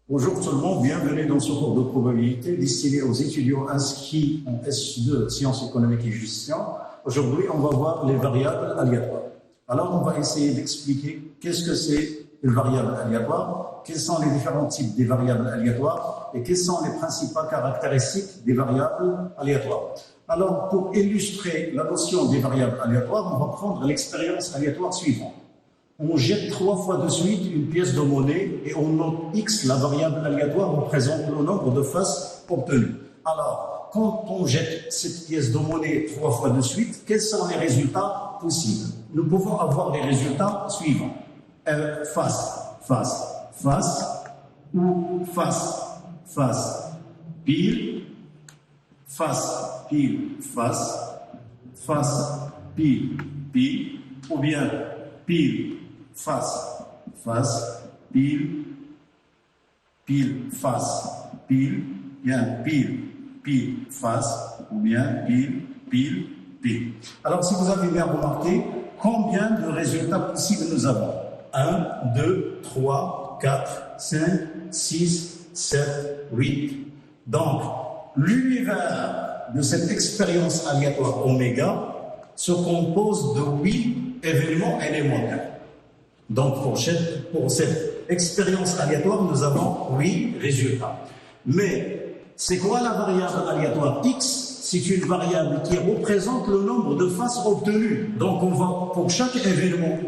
Bonjour tout le monde, bienvenue dans ce cours de probabilité destiné aux étudiants inscrits en S2 Sciences économiques et gestion. Aujourd'hui, on va voir les variables aléatoires. Alors, on va essayer d'expliquer qu'est-ce que c'est une variable aléatoire, quels sont les différents types des variables aléatoires et quelles sont les principales caractéristiques des variables aléatoires. Alors, pour illustrer la notion des variables aléatoires, on va prendre l'expérience aléatoire suivante. On jette 3 fois de suite une pièce de monnaie et on note X, la variable aléatoire représente le nombre de faces obtenues. Alors, quand on jette cette pièce de monnaie 3 fois de suite, quels sont les résultats possibles? Nous pouvons avoir les résultats suivants. Face, face, face, ou face, face, pile, face, pile, face, face, pile, pile, ou bien pile, face, face, pile, pile, face, pile, bien pile, pile, face, ou bien pile, pile, pile. Alors, si vous avez bien remarqué, combien de résultats possibles nous avons? 1, 2, 3, 4, 5, 6, 7, 8. Donc, l'univers de cette expérience aléatoire oméga se compose de 8 événements élémentaires. Donc, pour cette expérience aléatoire, nous avons 8 résultats. Mais, c'est quoi la variable aléatoire X? C'est une variable qui représente le nombre de faces obtenues. Donc, on va, pour chaque événement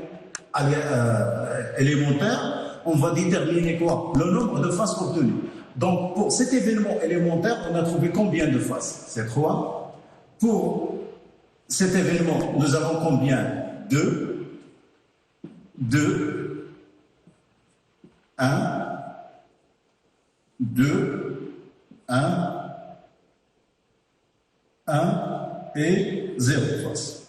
élémentaire, on va déterminer quoi? Le nombre de faces obtenues. Donc, pour cet événement élémentaire, on a trouvé combien de faces? C'est 3. Pour cet événement, nous avons combien? 2. 2, 1, 2, 1, 1 et 0 faces.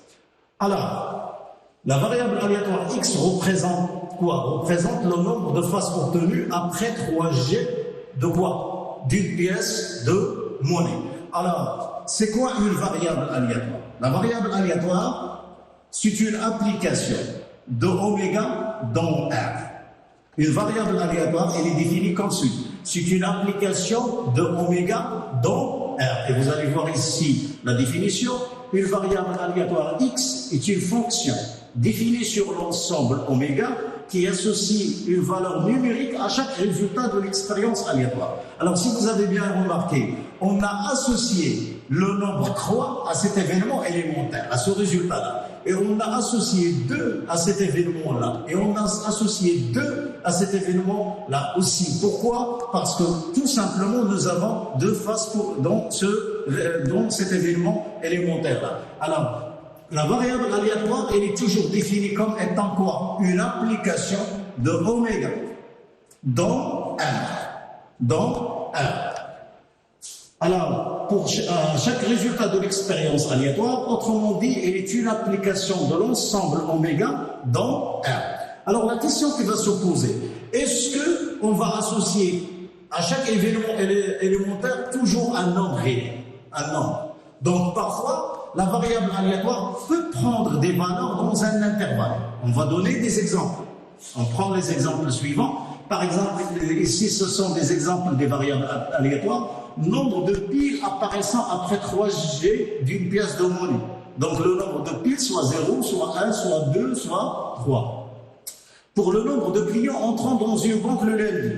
Alors, la variable aléatoire X représente quoi? Représente le nombre de faces obtenues après 3 jets de quoi? D'une pièce de monnaie. Alors, c'est quoi une variable aléatoire? La variable aléatoire, c'est une application de oméga dans R. Une variable aléatoire, elle est définie comme suit. C'est une application de oméga dans R. Et vous allez voir ici la définition. Une variable aléatoire X est une fonction définie sur l'ensemble oméga qui associe une valeur numérique à chaque résultat de l'expérience aléatoire. Alors, si vous avez bien remarqué, on a associé le nombre croix à cet événement élémentaire, à ce résultat-là. Et on a associé 2 à cet événement-là. Et on a associé 2 à cet événement-là aussi. Pourquoi? Parce que tout simplement, nous avons 2 faces dans cet événement élémentaire-là. Alors, la variable aléatoire, elle est toujours définie comme étant quoi? Une application de oméga dans R. Dans R. Alors, pour chaque résultat de l'expérience aléatoire, autrement dit, elle est une application de l'ensemble oméga dans R. Alors, la question qui va se poser, est-ce qu'on va associer à chaque événement élémentaire toujours un nombre réel? Un nombre. Donc, parfois, la variable aléatoire peut prendre des valeurs dans un intervalle. On va donner des exemples. On prend les exemples suivants. Par exemple, ici, ce sont des exemples des variables aléatoires. Nombre de piles apparaissant après 3 jets d'une pièce de monnaie. Donc, le nombre de piles, soit 0, soit 1, soit 2, soit 3. Pour le nombre de clients entrant dans une banque le lundi.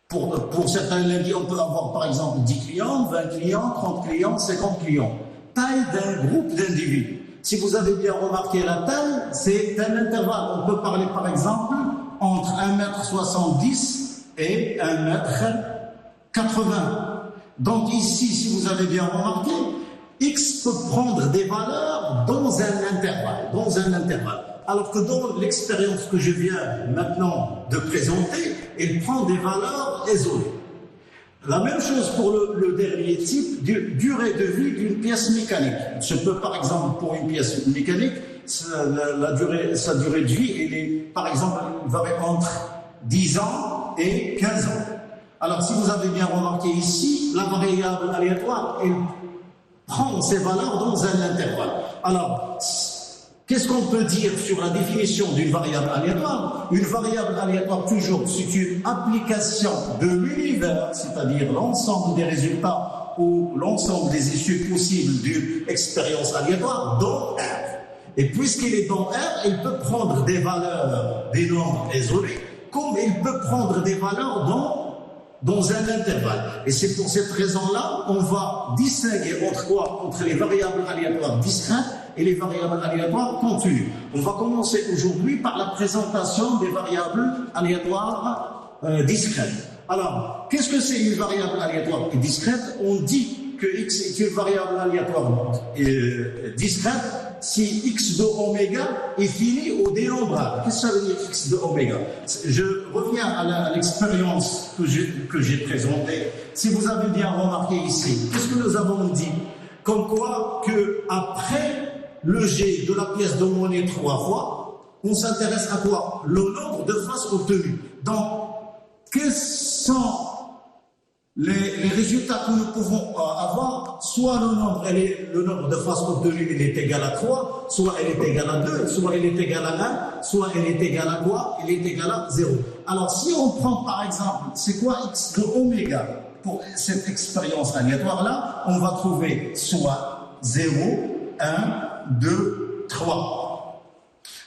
Pour certains lundis, on peut avoir, par exemple, 10 clients, 20 clients, 30 clients, 50 clients. Taille d'un groupe d'individus. Si vous avez bien remarqué la taille, c'est un intervalle. On peut parler, par exemple, entre 1,70 m et 1,80 m. Donc ici, si vous avez bien remarqué, X peut prendre des valeurs dans un intervalle. Alors que dans l'expérience que je viens maintenant de présenter, il prend des valeurs isolées. La même chose pour le dernier type, durée de vie d'une pièce mécanique. Je peux, par exemple, pour une pièce mécanique, sa durée de vie, elle est, par exemple, varie entre 10 ans et 15 ans. Alors, si vous avez bien remarqué ici, la variable aléatoire, elle prend ces valeurs dans un intervalle. Alors, Qu'est-ce qu'on peut dire sur la définition d'une variable aléatoire? Une variable aléatoire, toujours, c'est une application de l'univers, c'est-à-dire l'ensemble des résultats ou l'ensemble des issues possibles d'une expérience aléatoire dans R. Et puisqu'il est dans R, il peut prendre des valeurs des nombres isolés, comme il peut prendre des valeurs dans un intervalle. Et c'est pour cette raison-là, on va distinguer entre quoi? Entre les variables aléatoires discrètes et les variables aléatoires continues. On va commencer aujourd'hui par la présentation des variables aléatoires discrètes. Alors, qu'est-ce que c'est une variable aléatoire discrète? On dit que x est une variable aléatoire discrète si x de oméga est fini au dénombrable. Qu'est-ce que ça veut dire x de oméga? Je reviens à l'expérience que j'ai présentée. Si vous avez bien remarqué ici, qu'est-ce que nous avons dit? Comme quoi que après le G de la pièce de monnaie 3 fois, on s'intéresse à quoi? Le nombre de faces obtenues. Donc, quels sont les résultats que nous pouvons avoir? Soit le nombre de faces obtenues il est égal à 3, soit il est égal à 2, soit il est égal à 1, soit il est égal à quoi? Il est égal à 0. Alors, si on prend par exemple, c'est quoi x de oméga pour cette expérience aléatoire-là? On va trouver soit 0, 1, 2, 3.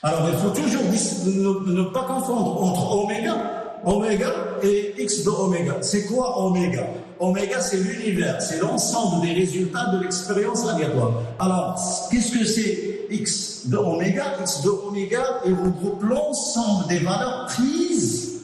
Alors, il faut toujours ne pas confondre entre oméga et x de oméga. C'est quoi oméga? Oméga, c'est l'univers, c'est l'ensemble des résultats de l'expérience aléatoire. Alors, qu'est-ce que c'est x de oméga? X de oméga, il regroupe l'ensemble des valeurs prises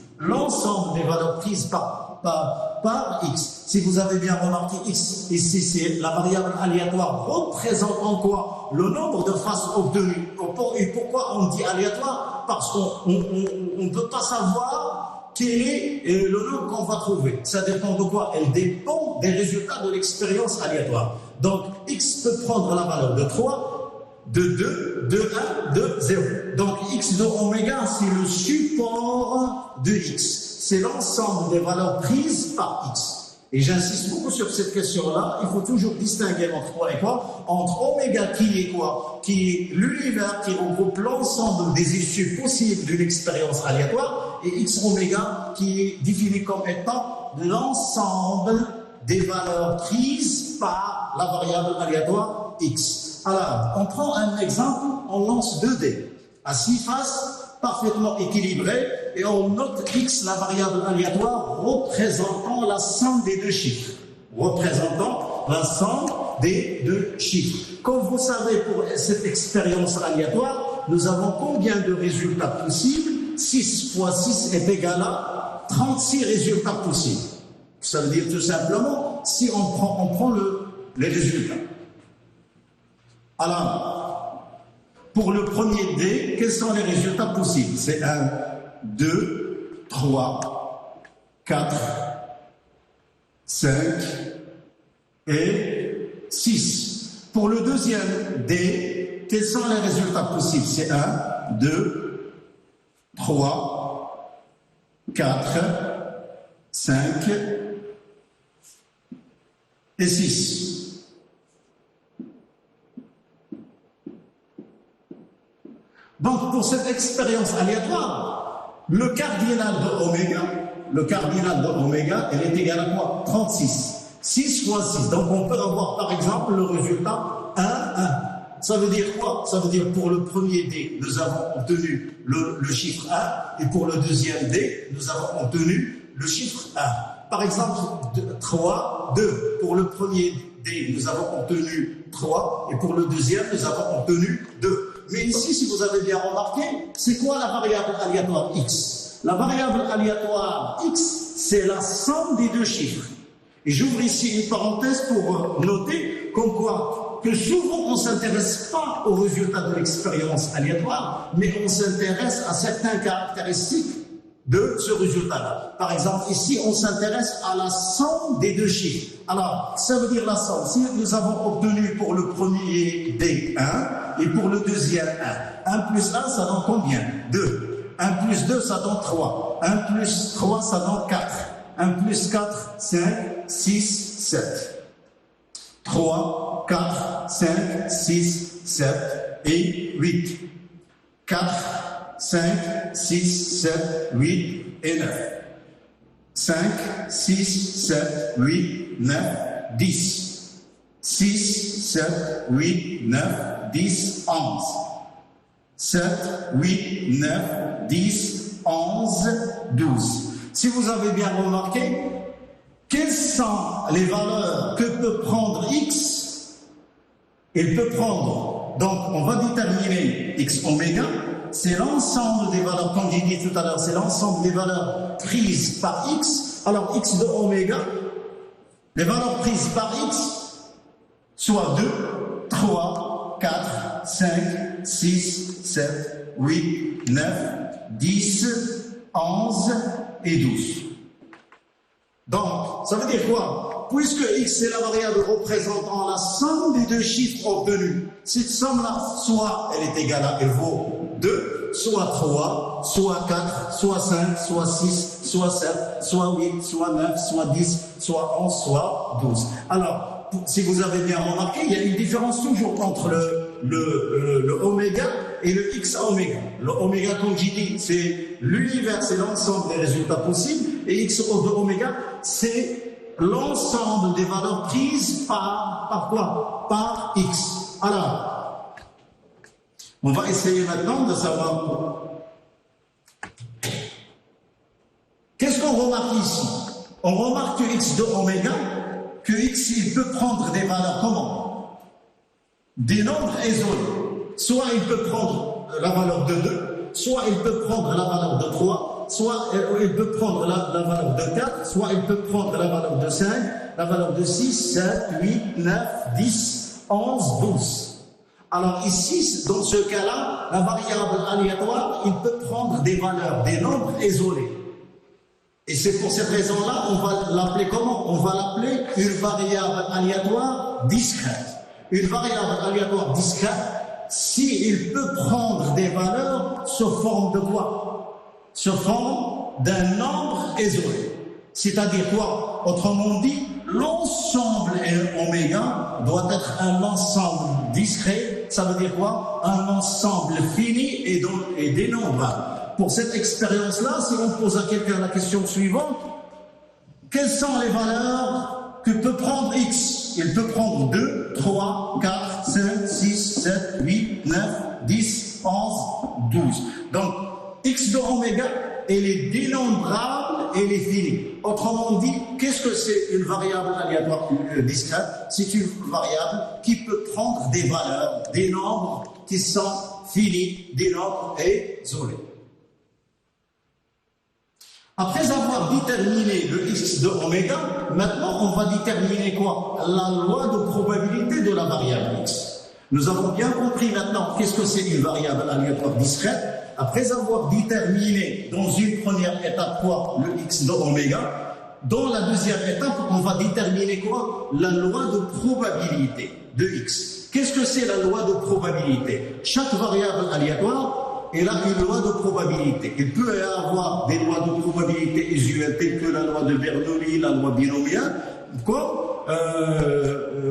par x. Si vous avez bien remarqué, x, ici, c'est la variable aléatoire représentant quoi? Le nombre de faces obtenues. Et pourquoi on dit aléatoire? Parce qu'on ne peut pas savoir quel est le nombre qu'on va trouver. Ça dépend de quoi? Elle dépend des résultats de l'expérience aléatoire. Donc, x peut prendre la valeur de 3, de 2, de 1, de 0. Donc, x de oméga, c'est le support de x. C'est l'ensemble des valeurs prises par x. Et j'insiste beaucoup sur cette question-là. Il faut toujours distinguer entre quoi et quoi? Entre oméga qui est quoi? Qui est l'univers qui regroupe l'ensemble des issues possibles d'une expérience aléatoire, et x oméga qui est défini comme étant l'ensemble des valeurs prises par la variable aléatoire x. Alors, on prend un exemple, on lance 2 dés à 6 faces, parfaitement équilibré, et on note x, la variable aléatoire, représentant la somme des deux chiffres. Comme vous savez, pour cette expérience aléatoire, nous avons combien de résultats possibles? 6 fois 6 est égal à 36 résultats possibles. Ça veut dire tout simplement, si on prend les résultats. Alors, pour le premier dé, quels sont les résultats possibles? C'est 1, 2, 3, 4, 5 et 6. Pour le deuxième dé, quels sont les résultats possibles? C'est 1, 2, 3, 4, 5 et 6. Donc, pour cette expérience aléatoire, le cardinal de oméga, il est égal à quoi? 36. 6 fois 6. Donc, on peut avoir, par exemple, le résultat 1, 1. Ça veut dire quoi? Ça veut dire pour le premier dé, nous avons obtenu le chiffre 1, et pour le deuxième dé, nous avons obtenu le chiffre 1. Par exemple, 3, 2. Pour le premier dé, nous avons obtenu 3, et pour le deuxième, nous avons obtenu 2. Mais ici, si vous avez bien remarqué, c'est quoi la variable aléatoire x? La variable aléatoire x, c'est la somme des deux chiffres. Et j'ouvre ici une parenthèse pour noter comme quoi que souvent on ne s'intéresse pas aux résultats de l'expérience aléatoire, mais on s'intéresse à certaines caractéristiques de ce résultat-là. Par exemple, ici, on s'intéresse à la somme des deux chiffres. Alors, ça veut dire la somme. Si nous avons obtenu pour le premier dé 1 et pour le deuxième 1, 1 plus 1, ça donne combien? 2. 1 plus 2, ça donne 3. 1 plus 3, ça donne 4. 1 plus 4, 5, 6, 7. 3, 4, 5, 6, 7 et 8. 4, 5, 6, 7, 8 et 9. 5, 6, 7, 8, 9, 10. 6, 7, 8, 9, 10, 11. 7, 8, 9, 10, 11, 12. Si vous avez bien remarqué, quelles sont les valeurs que peut prendre X? Il peut prendre, donc on va déterminer X oméga, c'est l'ensemble des valeurs, comme j'ai dit tout à l'heure, c'est l'ensemble des valeurs prises par X. Alors X de oméga, les valeurs prises par X, soit 2, 3, 4, 5, 6, 7, 8, 9, 10, 11 et 12. Donc, ça veut dire quoi? Puisque X est la variable représentant la somme des deux chiffres obtenus, cette somme-là, soit elle est égale à, elle vaut 2, soit 3, soit 4, soit 5, soit 6, soit 7, soit 8, soit 9, soit 10, soit 11, soit 12. Alors, si vous avez bien remarqué, il y a une différence toujours entre le oméga et le x oméga. Le oméga, comme j'ai dit, c'est l'univers, c'est l'ensemble des résultats possibles, et x de oméga, c'est l'ensemble des valeurs prises par quoi? Par x. Alors, on va essayer maintenant de savoir qu'est-ce qu'on remarque ici. On remarque que x de oméga, que x, il peut prendre des valeurs comment? Des nombres isolés. Soit il peut prendre la valeur de 2, soit il peut prendre la valeur de 3, soit il peut prendre la valeur de 4, soit il peut prendre la valeur de 5, la valeur de 6, 7, 8, 9, 10, 11, 12. Alors ici, dans ce cas-là, la variable aléatoire, il peut prendre des valeurs, des nombres isolés. Et c'est pour cette raison-là, on va l'appeler comment? On va l'appeler une variable aléatoire discrète. Une variable aléatoire discrète, s'il peut prendre des valeurs sous forme de quoi? Sous forme d'un nombre isolé. C'est-à-dire quoi? Autrement dit, l'ensemble oméga doit être un ensemble discret. Ça veut dire quoi? Un ensemble fini et dénombrable. Pour cette expérience-là, si on pose à quelqu'un la question suivante, quelles sont les valeurs que peut prendre X? Il peut prendre 2, 3, 4, 5, 6, 7, 8, 9, 10, 11, 12. Donc, X de oméga, elle est dénombrable et elle est finie. Autrement dit, qu'est-ce que c'est une variable aléatoire discrète? C'est une variable qui peut prendre des valeurs, des nombres qui sont finis, des nombres isolés. Après avoir déterminé le x de oméga, maintenant on va déterminer quoi? La loi de probabilité de la variable x. Nous avons bien compris maintenant qu'est-ce que c'est une variable aléatoire discrète. Après avoir déterminé dans une première étape quoi? Le x de oméga. Dans la deuxième étape, on va déterminer quoi? La loi de probabilité de x. Qu'est-ce que c'est la loi de probabilité? Chaque variable aléatoire, elle a une loi de probabilité. Il peut y avoir des lois de probabilité usuelles telles que la loi de Bernoulli, la loi binomiale,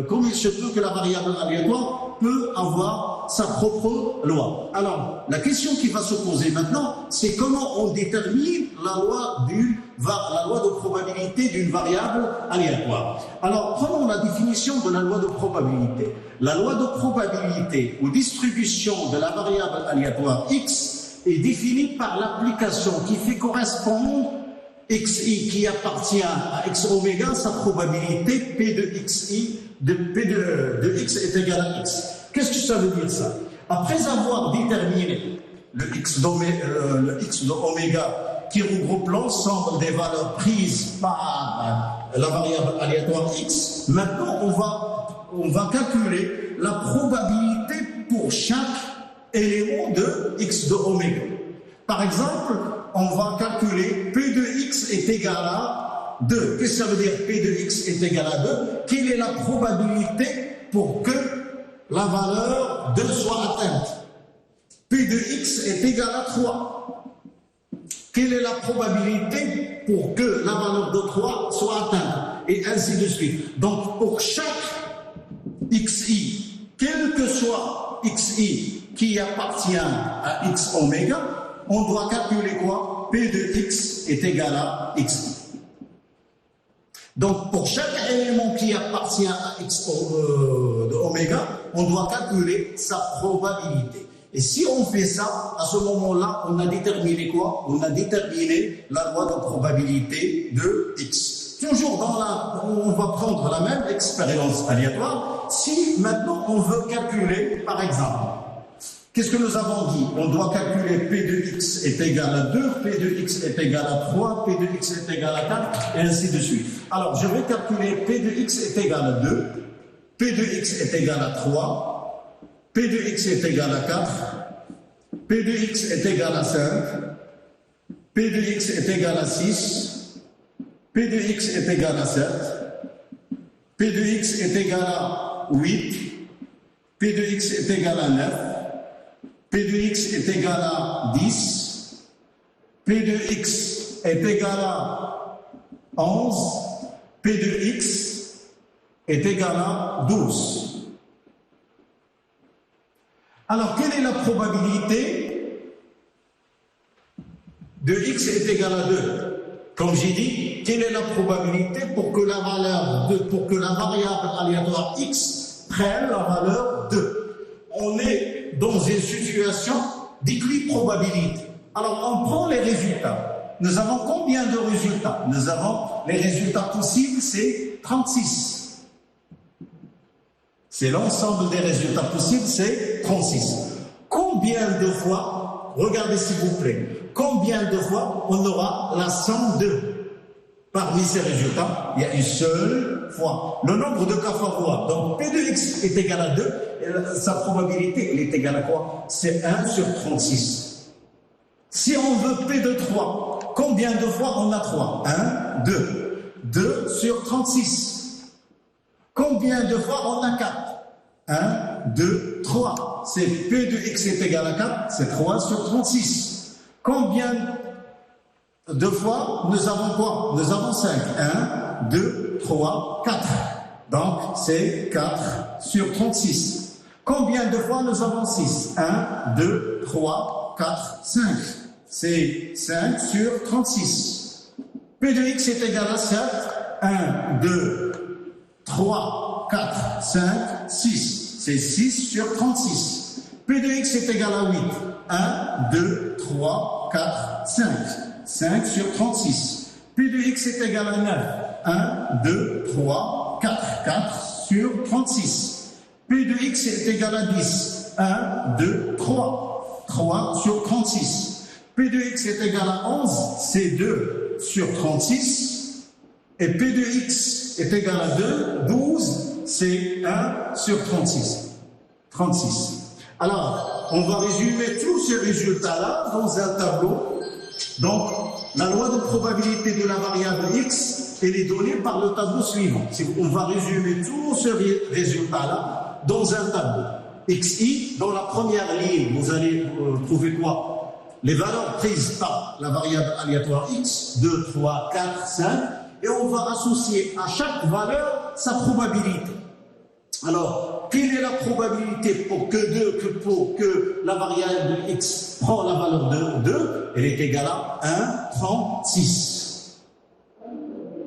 comme il se peut que la variable aléatoire peut avoir sa propre loi. Alors, la question qui va se poser maintenant, c'est comment on détermine la loi de probabilité d'une variable aléatoire. Alors, prenons la définition de la loi de probabilité. La loi de probabilité ou distribution de la variable aléatoire x est définie par l'application qui fait correspondre xi qui appartient à x oméga, sa probabilité p de xi de p de x est égal à x. Qu'est-ce que ça veut dire ça? Après avoir déterminé le x de oméga qui regroupe l'ensemble des valeurs prises par la variable aléatoire x, maintenant on va calculer la probabilité pour chaque élément de x de oméga. Par exemple, on va calculer P de x est égal à 2. Qu'est-ce que ça veut dire P de x est égal à 2? Quelle est la probabilité pour que la valeur 2 soit atteinte? P de x est égal à 3. Quelle est la probabilité pour que la valeur de 3 soit atteinte? Et ainsi de suite. Donc, pour chaque xi, quel que soit xi, qui appartient à x oméga, on doit calculer quoi? P de x est égal à xi. Donc, pour chaque élément qui appartient à x de oméga, on doit calculer sa probabilité. Et si on fait ça, à ce moment-là, on a déterminé quoi? On a déterminé la loi de probabilité de x. Toujours on va prendre la même expérience aléatoire. Si maintenant on veut calculer, par exemple, qu'est-ce que nous avons dit? On doit calculer P de x est égal à 2, P de x est égal à 3, P de x est égal à 4, et ainsi de suite. Alors, je vais calculer P de x est égal à 2, P de x est égal à 3, P de x est égal à 4, P de x est égal à 5, P de x est égal à 6, P de x est égal à 7, P de x est égal à 8, P de x est égal à 9, P de x est égal à 10, P de x est égal à 11, P de x est égal à 12. Alors, quelle est la probabilité de x est égal à 2? Comme j'ai dit, quelle est la probabilité pour que la variable aléatoire x prenne la valeur 2? On est dans une situation d'équiprobabilité. Alors, on prend les résultats. Nous avons combien de résultats? Nous avons les résultats possibles, c'est 36. C'est l'ensemble des résultats possibles, c'est 36. Combien de fois, regardez s'il vous plaît, combien de fois on aura la somme de? Parmi ces résultats, il y a une seule fois. Le nombre de cas favorables. Donc, P de x est égal à 2, et sa probabilité, elle est égale à quoi? C'est 1 sur 36. Si on veut P de 3, combien de fois on a 3? 1, 2. 2 sur 36. Combien de fois on a 4? 1, 2, 3. C'est P de x est égal à 4, c'est 3 sur 36. Combien de fois nous avons quoi? Nous avons 5. 1, 2, 3, 4. Donc, c'est 4 sur 36. Combien de fois nous avons 6? 1, 2, 3, 4, 5. C'est 5 sur 36. P de x est égal à 7. 1, 2, 3, 4, 5, 6. C'est 6 sur 36. P de x est égal à 8. 1, 2, 3, 4, 5. 5 sur 36. P de x est égal à 9. 1, 2, 3, 4. 4 sur 36. P de x est égal à 10. 1, 2, 3. 3 sur 36. P de x est égal à 11. C'est 2 sur 36. Et P de x est égal à 2. 12. C'est 1 sur 36. 36. Alors, on va résumer tous ces résultats-là dans un tableau. Donc, la loi de probabilité de la variable x, elle est donnée par le tableau suivant. On va résumer tous ces résultats-là dans un tableau. xi, dans la première ligne, vous allez trouver quoi? Les valeurs prises par la variable aléatoire x, 2, 3, 4, 5, et on va associer à chaque valeur sa probabilité. Alors, quelle est la probabilité pour que la variable x prend la valeur de 2? Elle est égale à 1,36.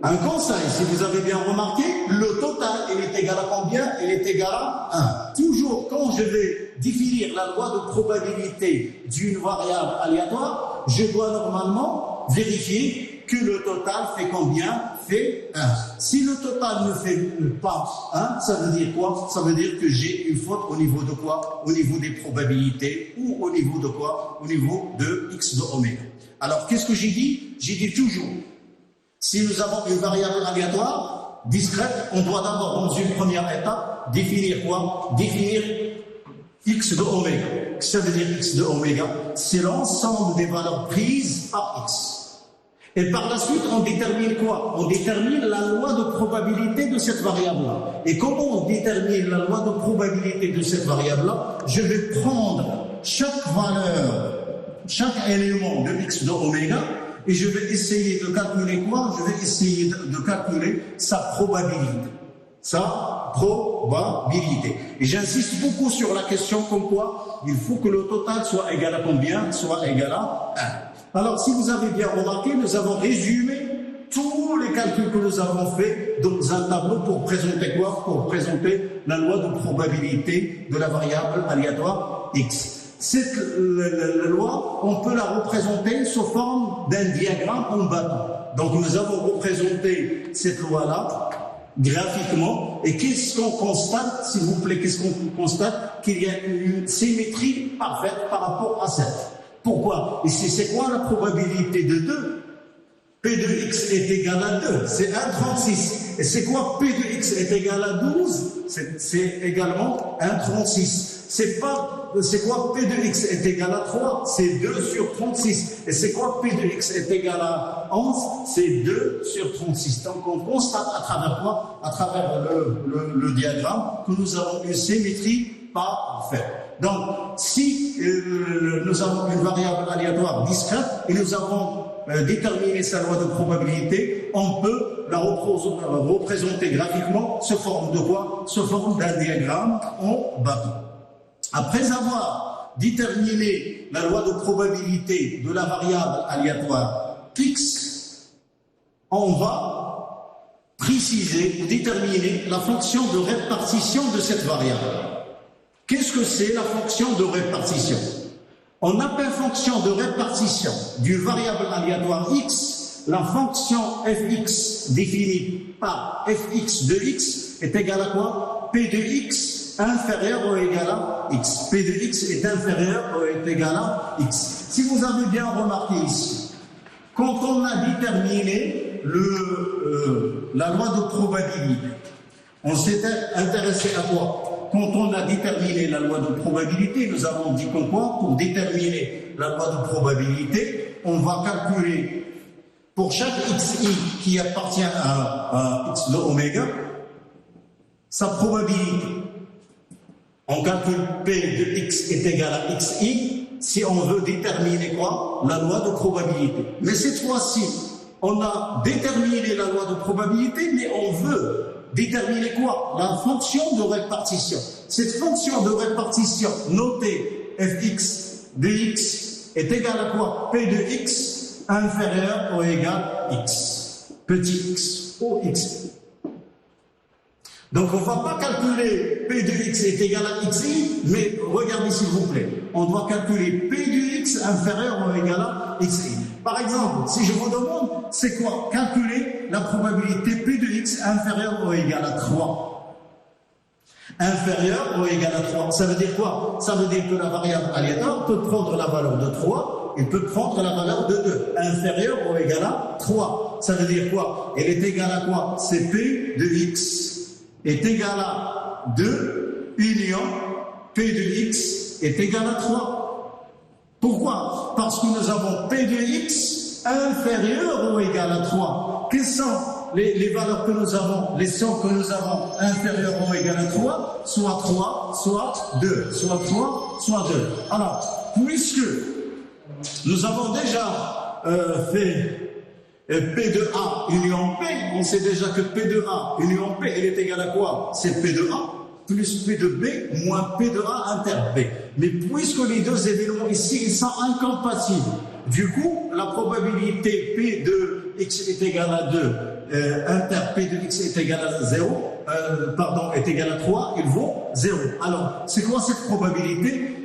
Un conseil, si vous avez bien remarqué, le total, il est égal à combien? Il est égal à 1. Toujours, quand je vais définir la loi de probabilité d'une variable aléatoire, je dois normalement vérifier que le total fait combien? Fait 1. Si le total ne fait pas 1, ça veut dire quoi? Ça veut dire que j'ai une faute au niveau de quoi? Au niveau des probabilités, ou au niveau de quoi? Au niveau de x de oméga. Alors, qu'est-ce que j'ai dit? J'ai dit toujours, si nous avons une variable aléatoire, discrète, on doit d'abord, dans une première étape, définir quoi? Définir x de oméga. Ça veut dire x de oméga, c'est l'ensemble des valeurs prises par x. Et par la suite, on détermine quoi? On détermine la loi de probabilité de cette variable-là. Et comment on détermine la loi de probabilité de cette variable-là? Je vais prendre chaque valeur, chaque élément de x de oméga, et je vais essayer de calculer quoi? Je vais essayer de calculer sa probabilité. Sa probabilité. Et j'insiste beaucoup sur la question comme quoi il faut que le total soit égal à combien? Soit égal à 1. Alors, si vous avez bien remarqué, nous avons résumé tous les calculs que nous avons faits dans un tableau pour présenter quoi? Pour présenter la loi de probabilité de la variable aléatoire x. Cette loi, on peut la représenter sous forme d'un diagramme en bâton. Donc nous avons représenté cette loi-là graphiquement. Et qu'est-ce qu'on constate, s'il vous plaît, qu'est-ce qu'on constate? Qu'il y a une symétrie parfaite par rapport à 7. Pourquoi? Et c'est quoi la probabilité de 2? P de x est égal à 2, c'est 1,36. Et c'est quoi P de x est égal à 12? C'est également 1,36. C'est quoi P de x est égal à 3? C'est 2 sur 36. Et c'est quoi P de x est égal à 11? C'est 2 sur 36. Donc on constate à travers quoi? À travers le diagramme que nous avons une symétrie parfaite. Donc si nous avons une variable aléatoire discrète et nous avons déterminé sa loi de probabilité, on peut la représenter graphiquement sous forme de quoi? Sous forme d'un diagramme en bâton. Après avoir déterminé la loi de probabilité de la variable aléatoire x, on va préciser ou déterminer la fonction de répartition de cette variable. Qu'est-ce que c'est la fonction de répartition? On appelle fonction de répartition d'une variable aléatoire x la fonction fx définie par fx de x est égale à quoi? P de x inférieur ou égal à x. P de x est inférieur ou est égal à x. Si vous avez bien remarqué ici, quand on a déterminé la loi de probabilité, on s'était intéressé à quoi? Quand on a déterminé la loi de probabilité, nous avons dit qu'en quoi? Pour déterminer la loi de probabilité, on va calculer pour chaque xi qui appartient à x de oméga, sa probabilité. On calcule P de x est égal à xi si on veut déterminer quoi? La loi de probabilité. Mais cette fois-ci, on a déterminé la loi de probabilité, mais on veut déterminer quoi? La fonction de répartition. Cette fonction de répartition notée fx de x est égale à quoi? P de x inférieur ou égal à x. Petit x ou x. Donc on ne va pas calculer P de x est égal à xi, mais regardez s'il vous plaît. On doit calculer P de x inférieur ou égal à xi. Par exemple, si je vous demande, c'est quoi? Calculer la probabilité P de x inférieur ou égal à 3. Inférieur ou égal à 3. Ça veut dire quoi? Ça veut dire que la variable aléatoire peut prendre la valeur de 3 et peut prendre la valeur de 2. Inférieur ou égal à 3. Ça veut dire quoi? Elle est égale à quoi? C'est P de x est égal à 2 union P de x est égal à 3. Pourquoi? Parce que nous avons P de x inférieur ou égal à 3. Quelles sont les valeurs que nous avons, les sommes que nous avons inférieures ou égales à 3? Soit 3, soit 2. Soit 3, soit 2. Alors, puisque nous avons déjà fait P de A union P, on sait déjà que P de A union P, elle est égale à quoi? C'est P de A plus P de B moins P de A inter B. Mais puisque les deux événements ici, ils sont incompatibles, du coup, la probabilité P de x est égale à 2, inter P de x est égal à 0, est égal à 3, il vaut 0. Alors, c'est quoi cette probabilité?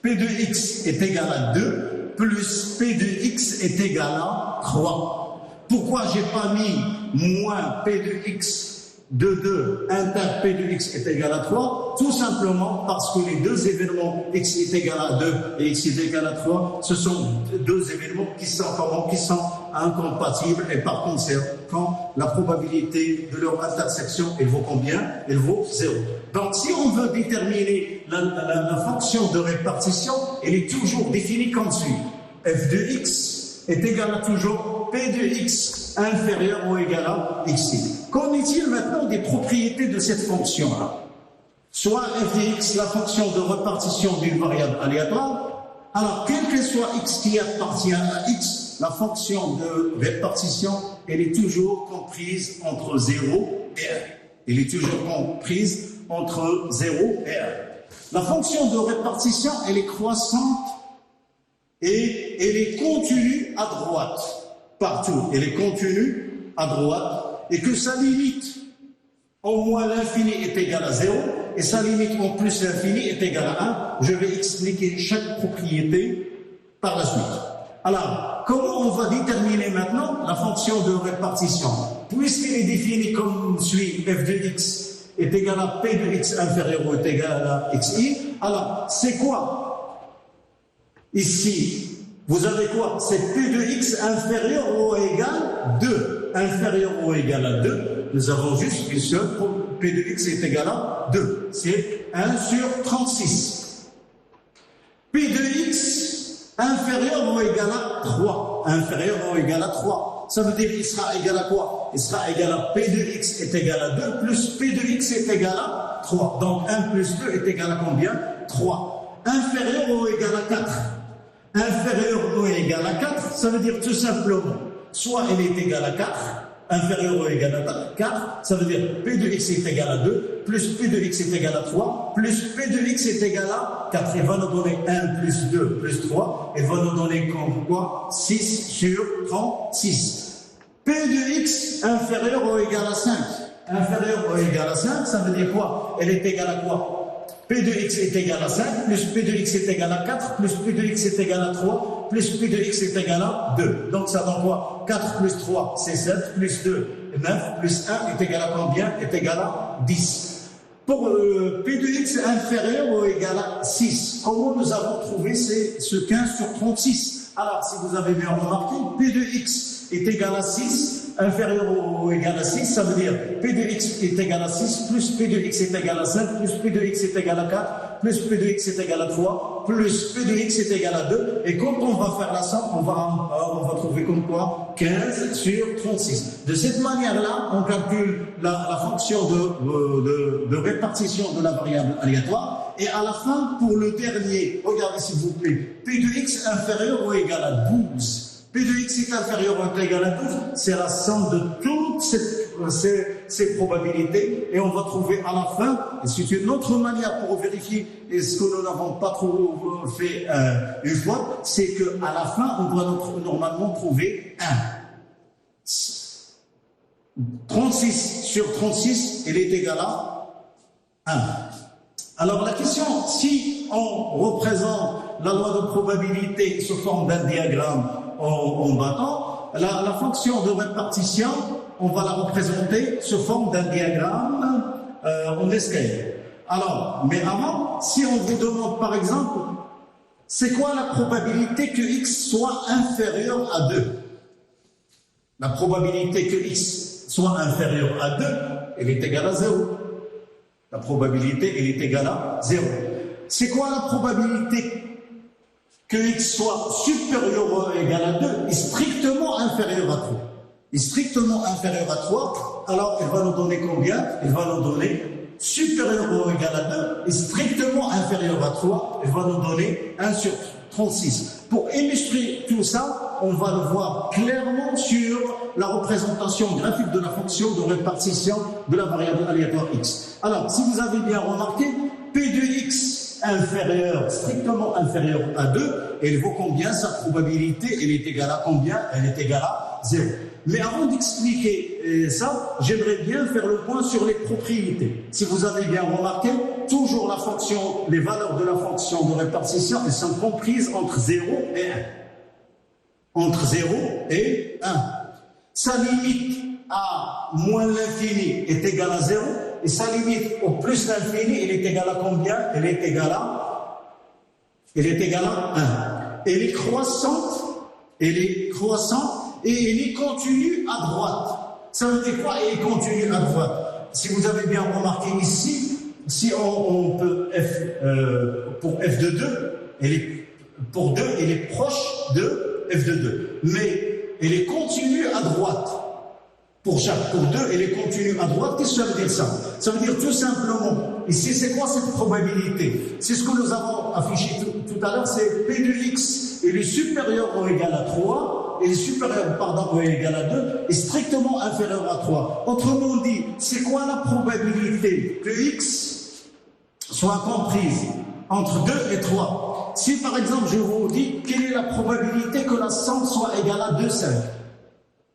P de x est égal à 2, plus P de x est égal à 3. Pourquoi j'ai pas mis moins P de x de 2 inter P de x est égal à 3? Tout simplement parce que les deux événements x est égal à 2 et x est égal à 3, ce sont deux événements qui sont incompatibles et par conséquent, la probabilité de leur intersection, elle vaut combien? Elle vaut 0. Donc si on veut déterminer la fonction de répartition, elle est toujours définie comme suit. F de x est égal à toujours P de x inférieur ou égal à xi. Qu'en est-il maintenant des propriétés de cette fonction-là? Soit f de x, la fonction de répartition d'une variable aléatoire, alors quel que soit x qui appartient à x, la fonction de répartition, elle est toujours comprise entre 0 et 1. Elle est toujours comprise entre 0 et 1. La fonction de répartition, elle est croissante et elle est continue à droite, partout. Elle est continue à droite et que sa limite en moins l'infini est égal à 0 et sa limite en plus l'infini est égal à 1. Je vais expliquer chaque propriété par la suite. Alors, comment on va déterminer maintenant la fonction de répartition? Puisqu'elle est définie comme suit, f de x est égal à p de x inférieur ou est égal à xi, alors c'est quoi? Ici, vous avez quoi? C'est p de x inférieur ou égal 2. Inférieur ou égal à 2, nous avons juste une seule, p de x est égal à 2. C'est 1 sur 36. P de x inférieur ou égal à 3. Inférieur ou égal à 3. Ça veut dire qu'il sera égal à quoi? Il sera égal à P de x est égal à 2 plus P de x est égal à 3. Donc 1 plus 2 est égal à combien? 3. Inférieur ou égal à 4. Inférieur ou égal à 4, ça veut dire tout simplement, soit elle est égale à 4, inférieur ou égal à 4, ça veut dire P de x est égal à 2, plus P de x est égal à 3, plus P de x est égal à 4. Il va nous donner 1 plus 2 plus 3, il va nous donner comme quoi? 6 sur 36. P de x inférieur ou égal à 5. Inférieur ou égal à 5, ça veut dire quoi? Elle est égale à quoi? P de x est égal à 5, plus P de x est égal à 4, plus P de x est égal à 3, plus P de x est égal à 2. Donc ça donne quoi? 4 plus 3, c'est 7, plus 2, 9, plus 1 est égal à combien? Est égal à 10. Pour P de x inférieur ou égal à 6, comment nous avons trouvé ce 15 sur 36? Alors, si vous avez bien remarqué, P de x est égal à 6, inférieur ou égal à 6, ça veut dire P de x est égal à 6, plus P de x est égal à 5, plus P de x est égal à 4, plus P de x est égal à 3, plus P de x est égal à 2. Et quand on va faire la somme, on va trouver comme quoi 15 sur 36. De cette manière-là, on calcule la fonction de répartition de la variable aléatoire. Et à la fin, pour le dernier, regardez s'il vous plaît, P de x inférieur ou égal à 12. P de x est inférieur ou égal à 12, c'est la somme de toutes ces probabilités et on va trouver à la fin, et c'est une autre manière pour vérifier ce que nous n'avons pas trop fait une fois, c'est qu'à la fin, on doit normalement trouver 1. 36 sur 36, il est égal à 1. Alors la question, si on représente la loi de probabilité sous forme d'un diagramme en battant, la fonction de répartition, on va la représenter sous forme d'un diagramme en escalier. Alors, mais avant, si on vous demande par exemple, c'est quoi la probabilité que x soit inférieur à 2? La probabilité que x soit inférieur à 2, elle est égale à 0. La probabilité, elle est égale à 0. C'est quoi la probabilité que x soit supérieur ou égal à 2 est strictement inférieur à 3. Est strictement inférieur à 3, alors il va nous donner combien? Il va nous donner supérieur ou égal à 2 est strictement inférieur à 3, il va nous donner 1 sur 36. Pour illustrer tout ça, on va le voir clairement sur la représentation graphique de la fonction de répartition de la variable aléatoire x. Alors, si vous avez bien remarqué, P de x inférieur, strictement inférieur à 2, elle vaut combien? Sa probabilité, elle est égale à combien? Elle est égale à 0. Mais avant d'expliquer ça, j'aimerais bien faire le point sur les propriétés. Si vous avez bien remarqué, toujours la fonction, les valeurs de la fonction de répartition, elles sont comprises entre 0 et 1. Entre 0 et 1. Sa limite à moins l'infini est égale à 0. Et sa limite au plus l'infini, elle est égale à combien? Elle est égale à 1. Elle est croissante, et elle est continue à droite. Ça veut dire quoi? Elle est continue à droite. Si vous avez bien remarqué ici, si on peut pour f de 2, pour 2, elle est proche de f de 2. Mais elle est continue à droite. pour 2, elle est continue à droite. Qu'est-ce que ça veut dire ça? Ça veut dire tout simplement, ici c'est quoi cette probabilité? C'est ce que nous avons affiché tout à l'heure, c'est P de X, il est supérieur ou égal à 3, et supérieur, ou égal à 2, est strictement inférieur à 3. Autrement dit, c'est quoi la probabilité que X soit comprise entre 2 et 3? Si par exemple je vous dis, quelle est la probabilité que la somme soit égale à 2,5?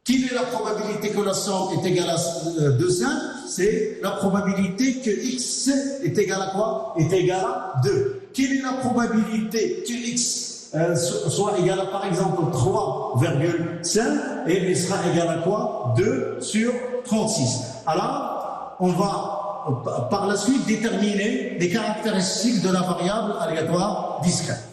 Quelle est la probabilité que la somme est égale à 2,5? C'est la probabilité que X est égal à quoi? Est égal à 2. Quelle est la probabilité que X soit égal à par exemple 3,5 et elle sera égale à quoi? 2 sur 36. Alors, on va par la suite déterminer les caractéristiques de la variable aléatoire discrète.